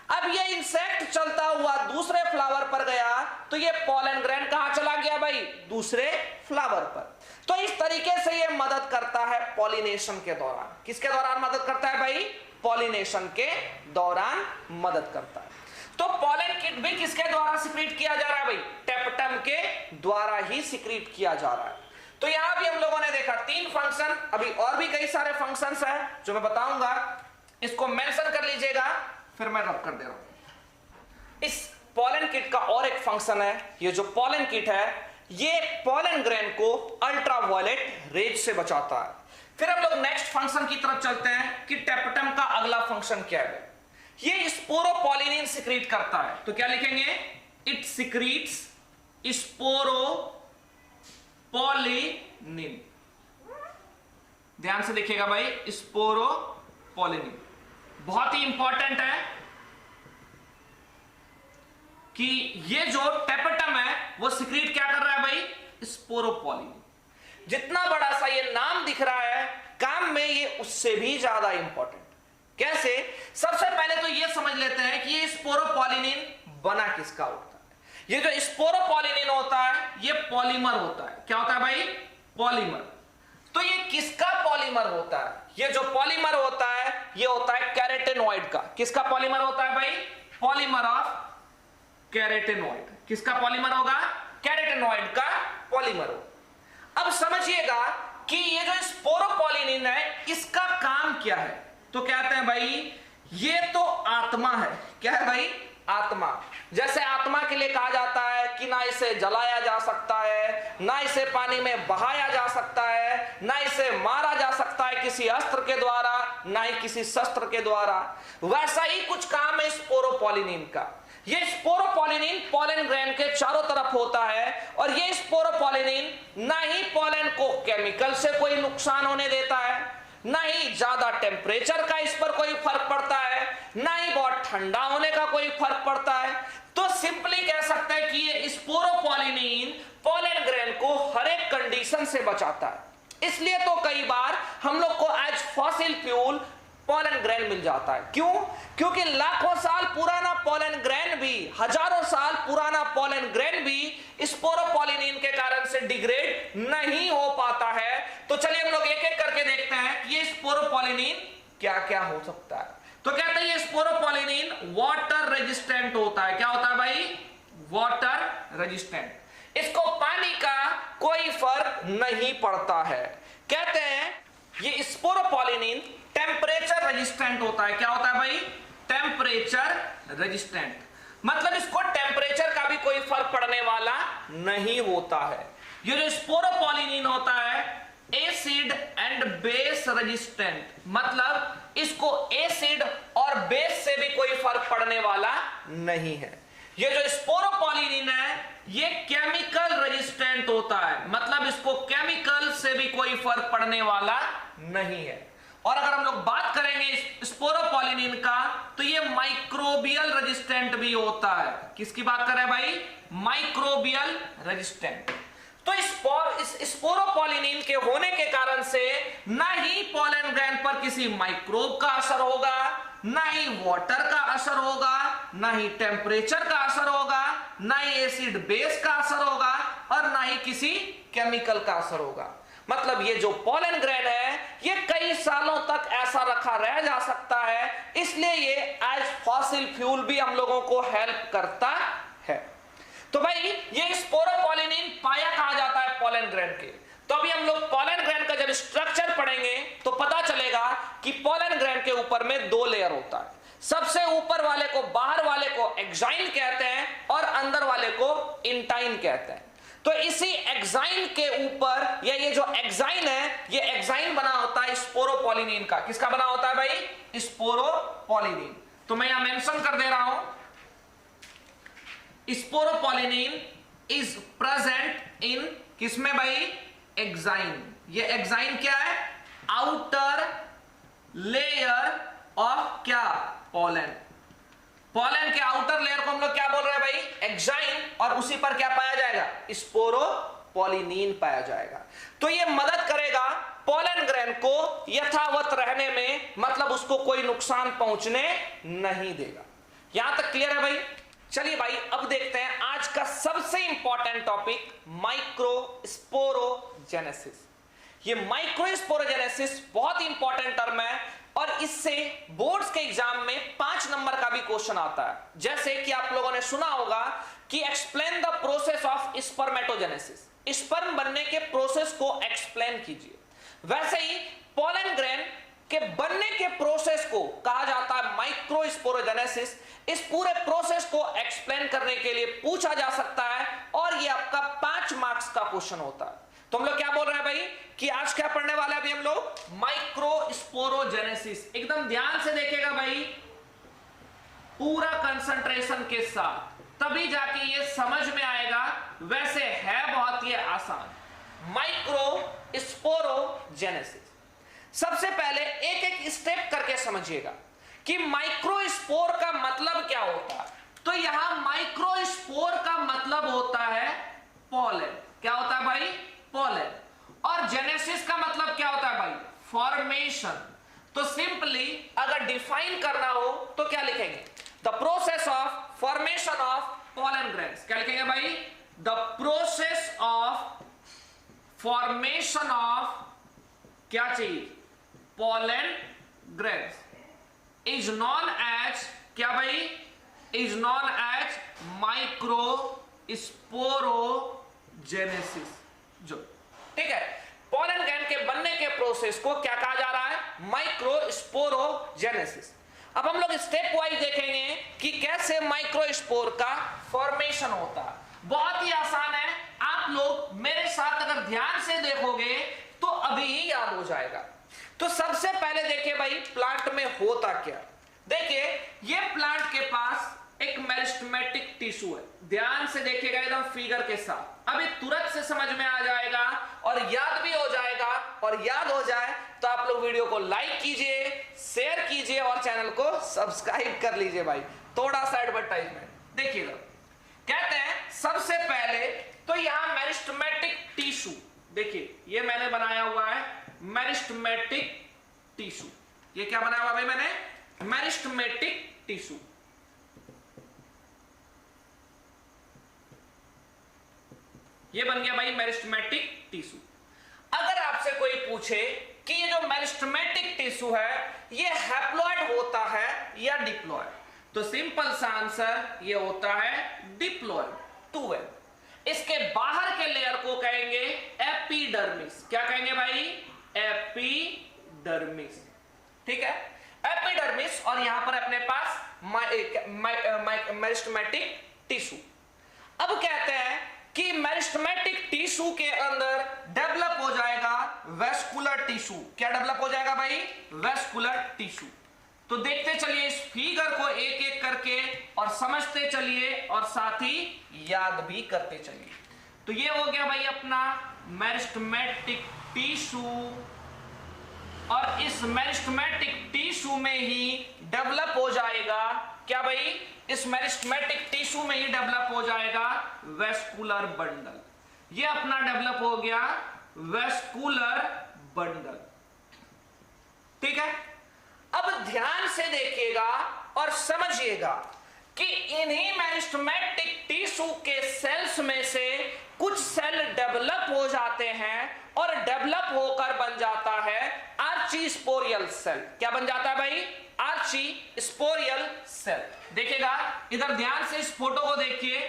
अब ये इंसेक्ट चलता हुआ दूसरे फ्लावर पर गया तो ये पोलन ग्रेन कहां चला गया भाई? दूसरे फ्लावर पर। तो इस तरीके से ये मदद करता है पॉलिनेशन के दौरान। किसके दौरान मदद करता है भाई? पॉलिनेशन के दौरान मदद करता है। तो पोलन किट भी किसके द्वारा सिक्रीट किया जा रहा है भाई? टेपटम के द्वारा ही सिक्रीट किया जा रहा है। तो यहां भी हम लोगों ने देखा 3 फंक्शन, अभी और भी कई सारे फंक्शंस हैं जो मैं बताऊंगा, इसको मेंशन कर लीजिएगा, फिर मैं रब कर दे रहा हूं। इस पोलन किट का और एक फंक्शन है, ये जो पोलन किट है ये पोलन ग्रेन को अल्ट्रावायलेट रेज से बचाता है। फिर हम लोग नेक्स्ट फंक्शन की तरफ चलते हैं कि टेपटम का अगला फंक्शन क्या है। ये स्पोरोपोलिनिन सिक्रीट करता है, तो क्या लिखेंगे? It secretes sporopollenin. ध्यान से देखिएगा भाई, स्पोरोपोलिनिन बहुत ही इंपॉर्टेंट है कि ये जो टेपटम है वो सिक्रीट क्या कर रहा है भाई? स्पोरोपोलिनिन। जितना बड़ा सा ये नाम दिख रहा है, काम में ये उससे भी ज्यादा इंपॉर्टेंट। कैसे? सबसे पहले तो ये समझ लेते हैं कि ये स्पोरोपोलिनिन बना किसका होता है। ये जो स्पोरोपोलिनिन होता है ये पॉलीमर होता है। क्या होता है भाई? पॉलीमर। तो ये किसका पॉलीमर होता है? ये जो पॉलीमर होता है ये होता है कैरोटेनॉइड का। किसका पॉलीमर होता है भाई? Polymer of carotenoid. किसका पॉलीमर होगा? कैरोटेनॉइड का पॉलीमर होगा। अब समझिएगा कि ये जो स्पोरोपोलिनिन है इसका काम क्या है। तो कहते हैं भाई ये तो आत्मा है। क्या है भाई? आत्मा। जैसे आत्मा के लिए कहा जाता है कि ना इसे जलाया जा सकता है, ना इसे पानी में बहाया जा सकता है, ना इसे मारा जा सकता है किसी अस्त्र के द्वारा, ना ही किसी शस्त्र के द्वारा, वैसा ही कुछ काम है स्पोरोपोलिनिन का। ये स्पोरोपोलिनिन पोलन ग्रेन के चारों तरफ होता है और ये स्पोरोपोलिनिन ना ही पोलन को केमिकल से कोई नुकसान होने देता है, ना ही ज्यादा टेम्परेचर का इस पर कोई फर्क पड़ता है, ना ही बहुत ठंडा होने का कोई फर्क पड़ता है। तो सिंपली कह सकते हैं कि ये स्पोरोपोलिनिन पोलन ग्रेन को हर एक कंडीशन से बचाता है। इसलिए तो कई बार हम लोग को as fossil fuel pollen grain मिल जाता है। क्यों? क्योंकि लाखों साल पुराना पोलन ग्रेन भी, हजारों साल पुराना पोलन ग्रेन भी स्पोरोपोलिनिन के कारण से डिग्रेड नहीं हो पाता है। तो चलिए हम लोग एक एक करके देखते हैं कि ये स्पोरोपोलिनिन क्या क्या हो सकता है। तो कहते हैं ये स्पोरोपोलिनिन वाटर रेजिस्टेंट होता है। क्या होता है भाई? Water resistant. इसको पानी का कोई फर्क नहीं पड़ता है। कहते हैं ये स्पोरोपोलिनिन टेम्परेचर रेजिस्टेंट होता है। क्या होता है भाई? Temperature resistant. मतलब इसको टेम्परेचर का भी कोई फर्क पड़ने वाला नहीं होता है। ये जो स्पोरोपोलिनिन होता है एसिड एंड बेस रेजिस्टेंट, मतलब इसको एसिड और बेस से भी कोई फर्क पड़ने वाला नहीं है। ये जो स्पोरोपोलिनिन है ये केमिकल रेजिस्टेंट होता है, मतलब इसको केमिकल से भी कोई फर्क पड़ने वाला नहीं है। और अगर हम लोग बात करेंगे स्पोरोपोलिनिन का तो ये माइक्रोबियल रेजिस्टेंट भी होता है। किसकी बात कर रहे हैं भाई? Microbial resistant. तो इस स्पोरोपोलिनिन के होने के कारण से ना ही पोलन ग्रेन पर किसी माइक्रोब का असर होगा, ना ही वाटर का असर होगा, ना ही टेम्परेचर का असर होगा, ना ही एसिड बेस का असर होगा और ना ही किसी केमिकल का असर होगा। मतलब ये जो पोलन ग्रेन है ये कई सालों तक ऐसा रखा रह जा सकता है, इसलिए ये एज फॉसिल फ्यूल भी हम लोगों को हेल्प करता है। तो भाई ये स्पोरोपोलिनिन पाया कहां जाता है? पोलन ग्रेन के। तो अभी हम लोग पोलन ग्रेन का जब स्ट्रक्चर पढ़ेंगे तो पता चलेगा कि पोलन ग्रेन के ऊपर में 2 लेयर होता है। सबसे ऊपर वाले को, बाहर वाले को एक्साइन कहते हैं और अंदर वाले को इंटाइन कहते हैं। तो इसी एक्साइन के ऊपर, या ये जो एक्साइन है, ये एक्साइन बना होता है स्पोरोपोलिनिन का। किसका बना होता है भाई? स्पोरोपोलिनिन। तो मैं यहां मेंशन कर दे रहा हूं, स्पोरोपोलिनिन इज प्रेजेंट इन किसमें भाई? एक्साइन। ये एक्साइन क्या है? आउटर लेयर ऑफ क्या? पोलन। पोलन के आउटर लेयर को हम लोग क्या बोल रहे हैं भाई? एक्साइन। और उसी पर क्या पाया जाएगा? स्पोरोपोलिनिन पाया जाएगा। तो ये मदद करेगा पोलन ग्रेन को यथावत रहने में, मतलब उसको कोई नुकसान पहुंचने नहीं देगा। यहां तक क्लियर है भाई? चलिए भाई अब देखते हैं आज का सबसे इंपॉर्टेंट टॉपिक, माइक्रोस्पोरोजेनेसिस। ये माइक्रोस्पोरोजेनेसिस बहुत इंपॉर्टेंट टर्म है और इससे बोर्ड्स के एग्जाम में 5 नंबर का भी क्वेश्चन आता है। जैसे कि आप लोगों ने सुना होगा कि explain the process of spermatogenesis, sperm बनने के प्रोसेस को एक्सप्लेन कीजिए। वैसे ही पोलन ग्रेन के बनने के प्रोसेस को कहा जाता है माइक्रोस्पोरोजेनेसिस। इस पूरे प्रोसेस को एक्सप्लेन करने के लिए पूछा जा सकता है और ये आपका 5 मार्क्स का क्वेश्चन होता है। तो हम लोग क्या बोल रहे हैं भाई कि आज क्या पढ़ने वाले हैं अभी हम लोग? माइक्रोस्पोरोजेनेसिस। एकदम ध्यान से देखेगा भाई, पूरा कंसंट्रेशन के साथ, तभी जाके ये समझ में आएगा। वैसे है बहुत ही आसान। माइक्रोस्पोरोजेनेसिस, सबसे पहले एक एक स्टेप करके समझिएगा कि माइक्रोस्पोर का मतलब क्या होता है। तो यहां माइक्रोस्पोर का मतलब होता है पोलन। क्या होता है भाई? पोलन। और जेनेसिस का मतलब क्या होता है भाई? फॉर्मेशन। तो सिंपली अगर डिफाइन करना हो तो क्या लिखेंगे? The process of formation of pollen grains. क्या लिखेंगे भाई? The process of formation of क्या चीज? Pollen grains is known as क्या भाई? Is known as microsporogenesis. जो ठीक है, पोलन ग्रेन के बनने के प्रोसेस को क्या कहा जा रहा है? माइक्रोस्पोरोजेनेसिस। अब हम लोग स्टेप वाइज देखेंगे कि कैसे माइक्रोस्पोर का फॉर्मेशन होता है। बहुत ही आसान है, आप लोग मेरे साथ अगर ध्यान से देखोगे तो अभी ही याद हो जाएगा। तो सबसे पहले देखिए भाई प्लांट में होता क्या। देखिए ये प्लांट के पास एक मेरिस्टेमेटिक टिश्यू है। ध्यान से देखिएगा एकदम फिगर के साथ, अभी तुरंत से समझ में आ जाएगा और याद भी हो जाएगा। और याद हो जाए तो आप लोग वीडियो को लाइक कीजिए, शेयर कीजिए और चैनल को सब्सक्राइब कर लीजिए भाई। थोड़ा सा एडवर्टाइजमेंट देखिएगा। कहते हैं सबसे पहले तो यहां मेरिस्टेमेटिक टिश्यू, देखिए ये मैंने बनाया हुआ है मेरिस्टेमेटिक टिश्यू। ये क्या बनाया हुआ भाई मैंने? Meristematic tissue. ये बन गया भाई मेरिस्टेमेटिक टिश्यू। अगर आपसे कोई पूछे कि ये जो मेरिस्टेमेटिक टिश्यू है ये हैप्लॉइड होता है या डिप्लॉइड, तो सिंपल सा आंसर ये होता है डिप्लॉइड, 2N। इसके बाहर के लेयर को कहेंगे एपिडर्मिस। क्या कहेंगे भाई? एपिडर्मिस। ठीक है, एपिडर्मिस। और यहां पर अपने पास मेरिस्टेमेटिक टिश्यू। अब कहते हैं कि मेरिस्टेमेटिक टिश्यू के अंदर डेवलप हो जाएगा वेस्कुलर टिश्यू। क्या डेवलप हो जाएगा भाई? Vascular tissue. तो देखते चलिए इस फिगर को एक एक करके और समझते चलिए और साथ ही याद भी करते चलिए। तो ये हो गया भाई अपना मेरिस्टेमेटिक टिश्यू, और इस मेरिस्टेमेटिक टिश्यू में ही डेवलप हो जाएगा क्या भाई? इस मेरिस्टेमेटिक टिश्यू में ही डेवलप हो जाएगा वेस्कुलर बंडल। ये अपना डेवलप हो गया वेस्कुलर बंडल। ठीक है, अब ध्यान से देखिएगा और समझिएगा कि इन्हीं मेरिस्टेमेटिक टिश्यू के सेल्स में से कुछ सेल डेवलप हो जाते हैं और डेवलप होकर बन जाता है आर्चीस्पोरियल सेल। क्या बन जाता है भाई? आर्चीस्पोरियल सेल। देखिएगा इधर ध्यान से इस फोटो को देखिए।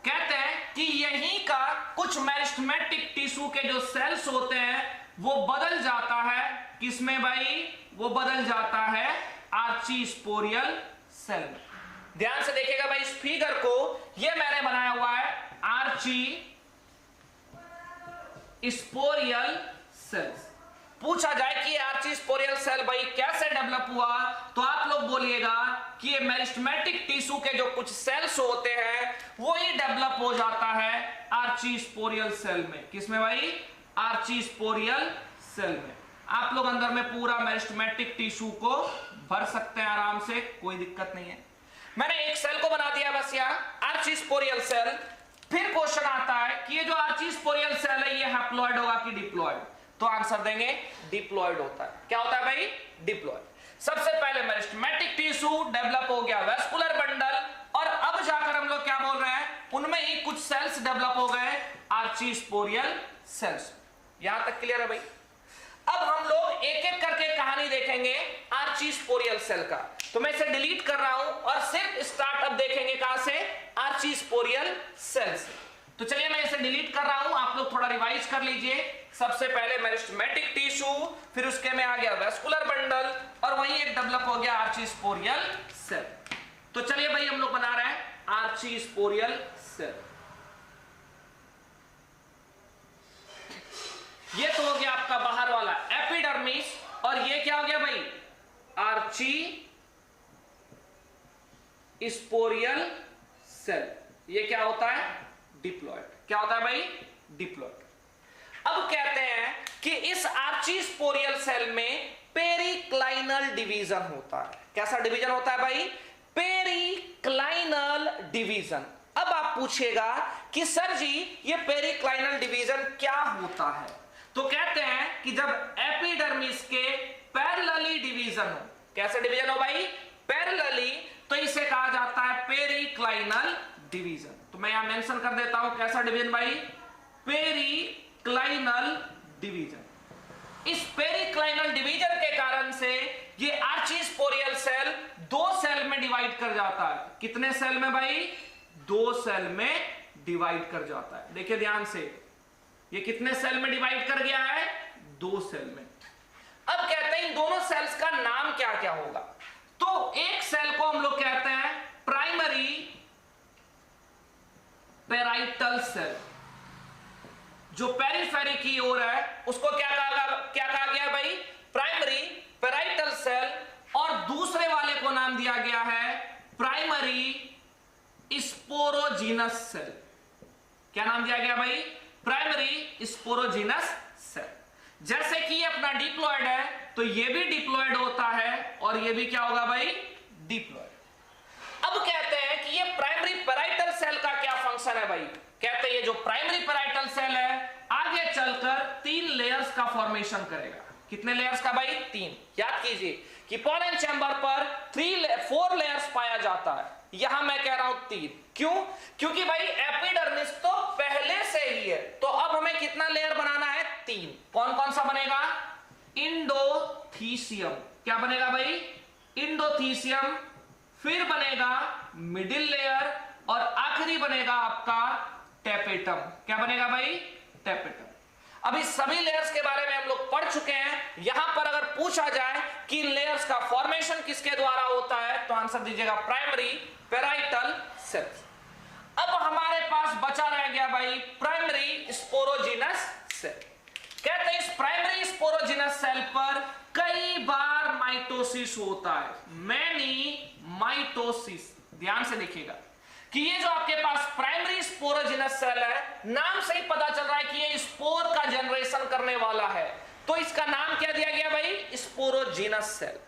कहते हैं कि यहीं का कुछ मेरिस्टेमेटिक टिश्यू के जो सेल्स होते हैं वो बदल जाता है किसमें भाई? वो बदल जाता है आर्चीस्पोरियल सेल में। ध्यान से देखिएगा भाई इस फिगर को, ये मैंने बनाया हुआ है आर्ची स्पोरियल सेल्स। पूछा जाए कि आर्ची स्पोरियल सेल भाई कैसे डेवलप हुआ, तो आप लोग बोलिएगा कि ये मेरिस्टेमेटिक टिश्यू के जो कुछ सेल्स होते हैं वो ही डेवलप हो जाता है आर्ची स्पोरियल सेल में। किसमें भाई? आर्ची स्पोरियल सेल में। आप लोग अंदर में पूरा मेरिस्टेमेटिक टिश्यू को भर सकते हैं आराम से, कोई दिक्कत नहीं है। मैंने एक सेल को बना दिया बस यहां, आर्ची स्पोरियल सेल। फिर क्वेश्चन आता है कि ये जो आर्ची स्पोरियल सेल है ये हैप्लॉइड होगा कि डिप्लॉइड? तो आंसर देंगे डिप्लॉइड होता है। क्या होता है भाई? डिप्लॉइड। सबसे पहले मेरिस्टेमेटिक टिश्यू डेवलप हो गया वेस्कुलर बंडल, और अब जाकर हम लोग क्या बोल रहे हैं, उनमें ही कुछ सेल्स डेवलप हो गए आर्ची स्पोरियल सेल्स। यहां तक क्लियर है भाई? अब हम लोग एक एक करके कहानी देखेंगे आर्ची स्पोरियल सेल का। तो मैं इसे डिलीट कर रहा हूं और सिर्फ स्टार्टअप देखेंगे कहां से? आर्ची स्पोरियल सेल से। तो चलिए मैं इसे डिलीट कर रहा हूं, आप लोग थोड़ा रिवाइज कर लीजिए। सबसे पहले मेरिस्टेमेटिक टिश्यू, फिर उसके में आ गया वेस्कुलर बंडल, और वहीं एक डेवलप हो गया आर्ची स्पोरियल सेल। तो चलिए भाई हम लोग बना रहे हैं आर्ची स्पोरियल सेल। ये तो हो गया आपका बाहर वाला एपिडर्मिस, और ये क्या हो गया भाई? Archesporial cell. ये क्या होता है? डिप्लॉइड। क्या होता है भाई? डिप्लॉइड। अब कहते हैं कि इस आर्ची स्पोरियल सेल में पेरिक्लाइनल डिवीजन होता है। कैसा डिवीजन होता है भाई? Periclinal division. अब आप पूछेगा कि सर जी ये पेरिक्लाइनल डिवीजन क्या होता है? तो कहते हैं कि जब एपिडर्मिस के पैरेलली डिवीजन हो। कैसे डिवीजन हो भाई? पैरेलली, तो इसे कहा जाता है पेरिक्लाइनल डिवीजन। तो मैं यहां मेंशन कर देता हूं कैसा डिवीजन भाई? Periclinal division. इस पेरिक्लाइनल डिवीजन के कारण से ये आर्ची स्पोरियल सेल दो सेल में डिवाइड कर जाता है। कितने सेल में भाई? दो सेल में डिवाइड कर जाता है। देखिए ध्यान से, ये कितने सेल में डिवाइड कर गया है? दो सेल में। अब कहते हैं इन दोनों सेल्स का नाम क्या क्या होगा? तो एक सेल को हम लोग कहते हैं प्राइमरी पेराइटल सेल, जो पेरिफेरी की ओर है उसको क्या कहा गया भाई? Primary parietal cell. और दूसरे वाले को नाम दिया गया है प्राइमरी स्पोरोजीनस सेल। क्या नाम दिया गया भाई? Primary sporogenous cell. जैसे कि ये अपना डिप्लॉइड है तो ये भी डिप्लॉइड होता है, और ये भी क्या होगा भाई? डिप्लॉइड। अब कहते हैं कि ये प्राइमरी पेराइटल सेल का क्या फंक्शन है भाई? कहते हैं ये जो प्राइमरी पेराइटल सेल है आगे चलकर 3 लेयर्स का फॉर्मेशन करेगा। कितने लेयर्स का भाई? 3। याद कीजिए कि पोलन चैम्बर पर 4 लेयर्स पाया जाता है, यहां मैं कह रहा हूं 3। क्यों? क्योंकि भाई एपिडर्मिस तो पहले से ही है, तो अब हमें कितना लेयर बनाना है? 3। कौन कौन सा बनेगा? इंडोथीसियम। क्या बनेगा भाई? इंडोथीसियम। फिर बनेगा मिडिल लेयर, और आखिरी बनेगा आपका टेपेटम। क्या बनेगा भाई? टेपेटम। अभी सभी लेयर्स के बारे में हम लोग पढ़ चुके हैं। यहां पर अगर पूछा जाए कि लेयर्स का फॉर्मेशन किसके द्वारा होता है, तो आंसर दीजिएगा प्राइमरी पेराइटल सेल। अब हमारे पास बचा रह गया भाई प्राइमरी स्पोरोजीनस सेल। कहते हैं इस प्राइमरी स्पोरोजीनस सेल पर कई बार माइटोसिस होता है, मैनी माइटोसिस। ध्यान से देखिएगा कि ये जो आपके पास प्राइमरी स्पोरोजीनस सेल है, नाम से ही पता चल रहा है कि ये स्पोर का जनरेशन करने वाला है, तो इसका नाम क्या दिया गया भाई? Sporogenous cell.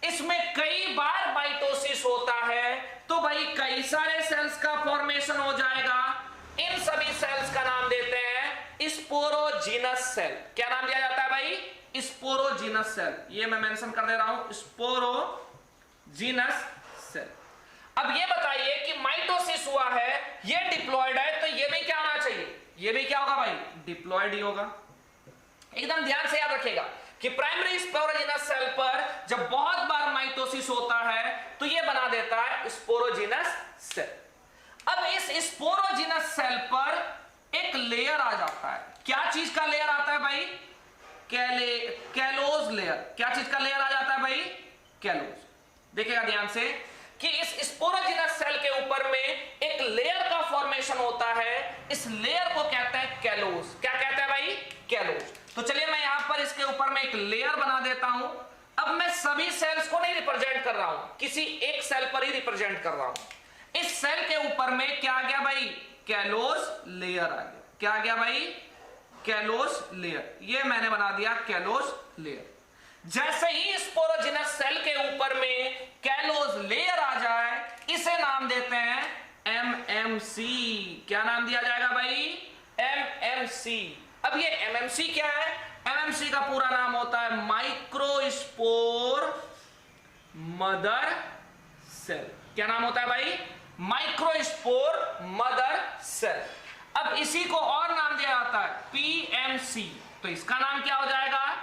इसमें कई बार माइटोसिस होता है, तो भाई कई सारे सेल्स का फॉर्मेशन हो जाएगा। इन सभी सेल्स का नाम देते हैं स्पोरोजीनस सेल। क्या नाम दिया जाता है भाई? Sporogenous cell. ये मैं मेंशन कर दे रहा हूं, स्पोरोजीनस सेल। अब ये बताइए कि माइटोसिस हुआ है, ये डिप्लॉइड है, तो ये भी क्या होना चाहिए? ये भी क्या होगा भाई? डिप्लॉइड ही होगा। एकदम ध्यान से याद रखिएगा कि प्राइमरी स्पोरोजीनस सेल पर जब बहुत बार माइटोसिस होता है तो ये बना देता है स्पोरोजीनस सेल। अब इस स्पोरोजीनस सेल पर एक लेयर आ जाता है। क्या चीज का लेयर आता है भाई? Callose layer. क्या चीज का लेयर आ जाता है भाई? कैलोज। देखिएगा ध्यान से कि इस स्पोरोजिनस सेल के ऊपर में एक लेयर का फॉर्मेशन होता है, इस लेयर को कहते हैं कैलोस। क्या कहते हैं भाई? कैलोस। तो चलिए मैं यहां पर इसके ऊपर में एक लेयर बना देता हूं। अब मैं सभी सेल्स को नहीं रिप्रेजेंट कर रहा हूं, किसी एक सेल पर ही रिप्रेजेंट कर रहा हूं। इस सेल के ऊपर में क्या आ गया भाई? कैलोस लेयर आ गया। क्या आ गया भाई? Callus layer. ये मैंने बना दिया कैलोस लेयर। जैसे ही स्पोरोजिनस सेल के ऊपर में कैलोस लेयर आ जाए, इसे नाम देते हैं एमएमसी। क्या नाम दिया जाएगा भाई? एमएमसी। अब ये एमएमसी क्या है? एमएमसी का पूरा नाम होता है माइक्रोस्पोर मदर सेल। क्या नाम होता है भाई? Microspore mother cell. अब इसी को और नाम दिया जाता है पीएमसी। तो इसका नाम क्या हो जाएगा?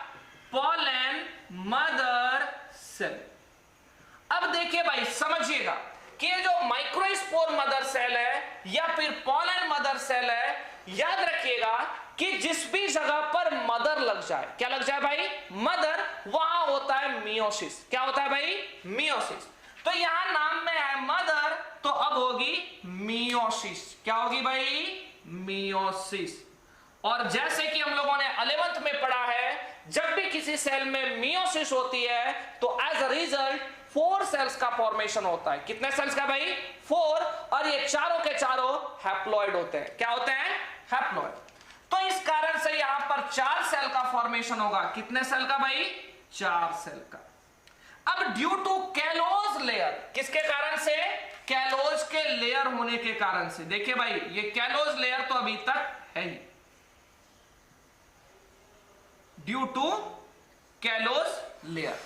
Pollen mother cell. अब देखिए भाई, समझिएगा कि ये जो माइक्रोस्पोर मदर सेल है या फिर पॉलन मदर सेल है, याद रखिएगा कि जिस भी जगह पर मदर लग जाए, क्या लग जाए भाई? मदर, वहां होता है मियोसिस। क्या होता है भाई? मियोसिस। तो यहां नाम में है मदर, तो अब होगी मियोसिस। क्या होगी भाई? मियोसिस। और जैसे कि हम लोगों ने 11th में पढ़ा है, जब भी किसी सेल में मियोसिस होती है तो एज अ रिजल्ट 4 सेल्स का फॉर्मेशन होता है। कितने सेल्स का भाई? 4। और ये चारों के चारों हैप्लॉइड होते हैं। क्या होते हैं? हैप्लॉइड। तो इस कारण से यहां पर 4 सेल का फॉर्मेशन होगा। कितने सेल का भाई? 4 सेल का। अब ड्यू टू कैलोस लेयर, किसके कारण से? कैलोस के लेयर होने के कारण से। देखिए भाई, ये कैलोस लेयर तो अभी तक है ही, ड्यू टू कैलोस लेयर।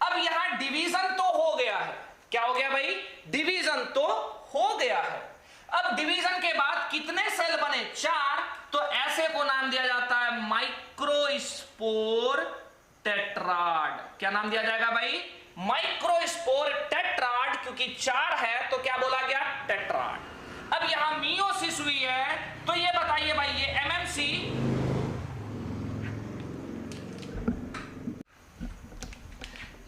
अब यहां डिवीजन तो हो गया है। क्या हो गया भाई? डिवीजन तो हो गया है। अब डिवीजन के बाद कितने सेल बने? 4। तो ऐसे को नाम दिया जाता है माइक्रोस्पोर टेट्राड। क्या नाम दिया जाएगा भाई? Microspore tetrad. क्योंकि 4 है तो क्या बोला गया? टेट्राड। अब यहां मियोसिस हुई है, तो ये बताइए भाई, ये एमएमसी,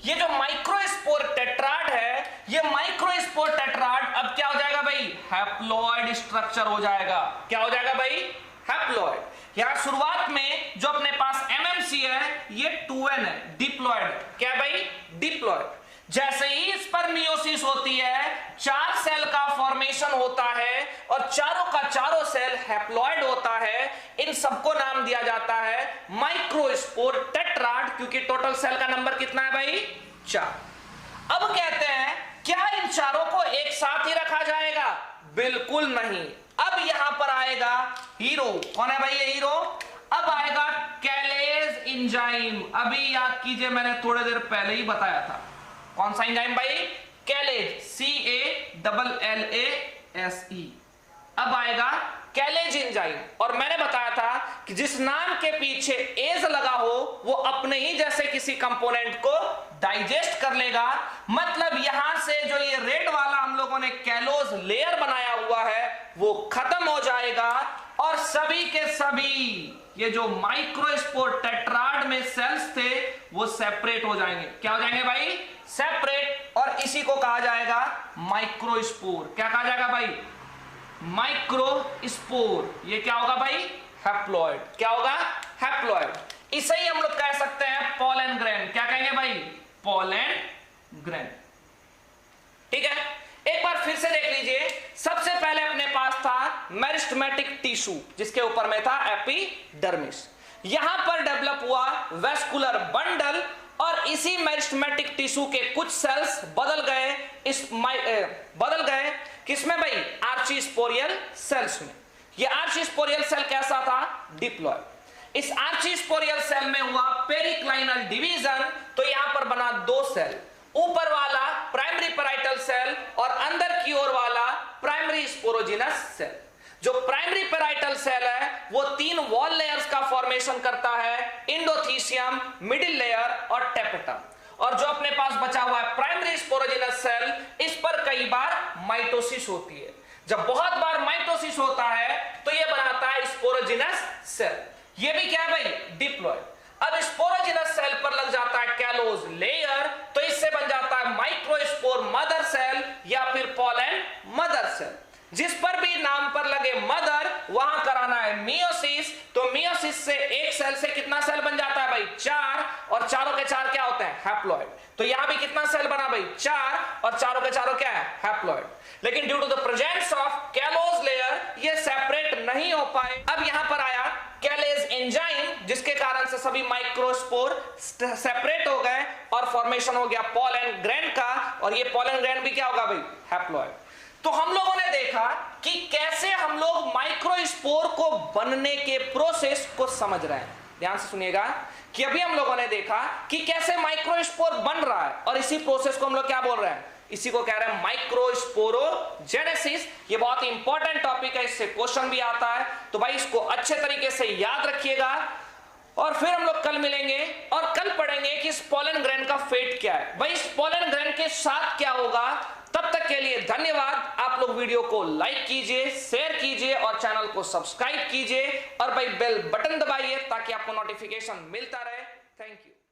ये जो माइक्रोस्पोर टेट्राड है, ये माइक्रोस्पोर टेट्राड अब क्या हो जाएगा भाई? हैप्लॉइड स्ट्रक्चर हो जाएगा। क्या हो जाएगा भाई? हैप्लॉइड। यहां शुरुआत में जो अपने पास एमएमसी है, ये 2n है, डिप्लॉइड। क्या भाई? डिप्लॉइड। जैसे ही इस पर मियोसिस होती है, 4 सेल का फॉर्मेशन होता है और चारों का चारों सेल हैप्लॉइड होता है। इन सबको नाम दिया जाता है माइक्रोस्पोर टेट्राड, क्योंकि टोटल सेल का नंबर कितना है भाई? 4। अब कहते हैं, क्या इन चारों को एक साथ ही रखा जाएगा? बिल्कुल नहीं। अब यहां पर आएगा हीरो। कौन है भाई ये हीरो? अब आएगा कैलेज एंजाइम। अभी याद कीजिए, मैंने थोड़ी देर पहले ही बताया था। कौन सा एंजाइम भाई? कैलेज, CALLASE। अब आएगा कैलेज एंजाइम। और मैंने बताया था कि जिस नाम के पीछे एज लगा हो, वो अपने ही जैसे किसी कंपोनेंट को डाइजेस्ट कर लेगा। मतलब यहां से जो ये रेड वाला हम लोगों ने कैलोस लेयर बनाया हुआ है, वो खत्म हो जाएगा और सभी के सभी ये जो माइक्रोस्पोर टेट्राड में सेल्स थे, वो सेपरेट हो जाएंगे। क्या हो जाएंगे भाई? सेपरेट। और इसी को कहा जाएगा माइक्रोस्पोर। क्या कहा जाएगा भाई? माइक्रोस्पोर। ये क्या होगा भाई? हैप्लॉइड। क्या होगा? हैप्लॉइड। इसे ही हम लोग कह सकते हैं पोलन ग्रेन। क्या कहेंगे भाई? Pollen grain. ठीक है, एक बार फिर से देख लीजिए। सबसे पहले अपने पास था मेरिस्टेमेटिक टिश्यू, जिसके ऊपर में था एपिडर्मिस। यहां पर डेवलप हुआ वेस्कुलर बंडल, और इसी मेरिस्टेमेटिक टिश्यू के कुछ सेल्स बदल गए किसमें भाई? आर्चीस्पोरियल सेल्स में। ये आर्चीस्पोरियल सेल कैसा था? डिप्लॉइड। इस आर्चीस्पोरियल सेल में हुआ पेरिक्लाइनल डिवीजन, तो यहां पर बना 2 सेल, ऊपर वाला प्राइमरी पैराइटल सेल और अंदर की ओर वाला प्राइमरी स्पोरोजिनस सेल। जो प्राइमरी पैराइटल सेल है, वो 3 वॉल लेयर्स का फॉर्मेशन करता है, इंडोथीसियम, मिडिल लेयर और टेपेटम। और जो अपने पास बचा हुआ है प्राइमरी स्पोरोजिनस सेल, इस पर कई बार माइटोसिस होती है। जब बहुत बार माइटोसिस होता है तो ये बनाता है स्पोरोजिनस सेल। ये भी क्या है भाई? डिप्लॉइड। अब स्पोरोजिनस सेल पर लग जाता है कैलोस लेयर, तो इससे बन जाता है माइक्रोस्पोर मदर सेल या हैप्लॉइड। तो यहां भी कितना सेल बना भाई? 4, और चारों के चारों क्या है? हैप्लॉइड। लेकिन due to the presence of callose layer ये सेपरेट नहीं हो पाए। अब यहां पर आया कैलेज एंजाइम, जिसके कारण से सभी माइक्रोस्पोर सेपरेट हो गए और फॉर्मेशन हो गया पोलन ग्रेन का, और ये पोलन ग्रेन भी क्या होगा भाई? हैप्लॉइड। तो हम लोगों ने देखा कि कैसे हम लोग माइक्रोस्पोर को बनने के प्रोसेस को समझ रहे हैं। ध्यान से सुनिएगा कि अभी हम लोगों ने देखा कि कैसे माइक्रोस्पोर बन रहा है, और इसी प्रोसेस को हम लोग क्या बोल रहे हैं? इसी को कह रहे हैं माइक्रोस्पोरोजेनेसिस। ये बहुत ही इंपॉर्टेंट टॉपिक है, इससे क्वेश्चन भी आता है, तो भाई इसको अच्छे तरीके से याद रखिएगा। और फिर हम लोग कल मिलेंगे और कल पढ़ेंगे कि इस पोलन ग्रेन का फेट क्या है, भाई इस पोलन ग्रेन के साथ क्या होगा। तब तक के लिए धन्यवाद। आप लोग वीडियो को लाइक कीजिए, शेयर कीजिए और चैनल को सब्सक्राइब कीजिए, और भाई बेल बटन दबाइए ताकि आपको नोटिफिकेशन मिलता रहे। Thank you.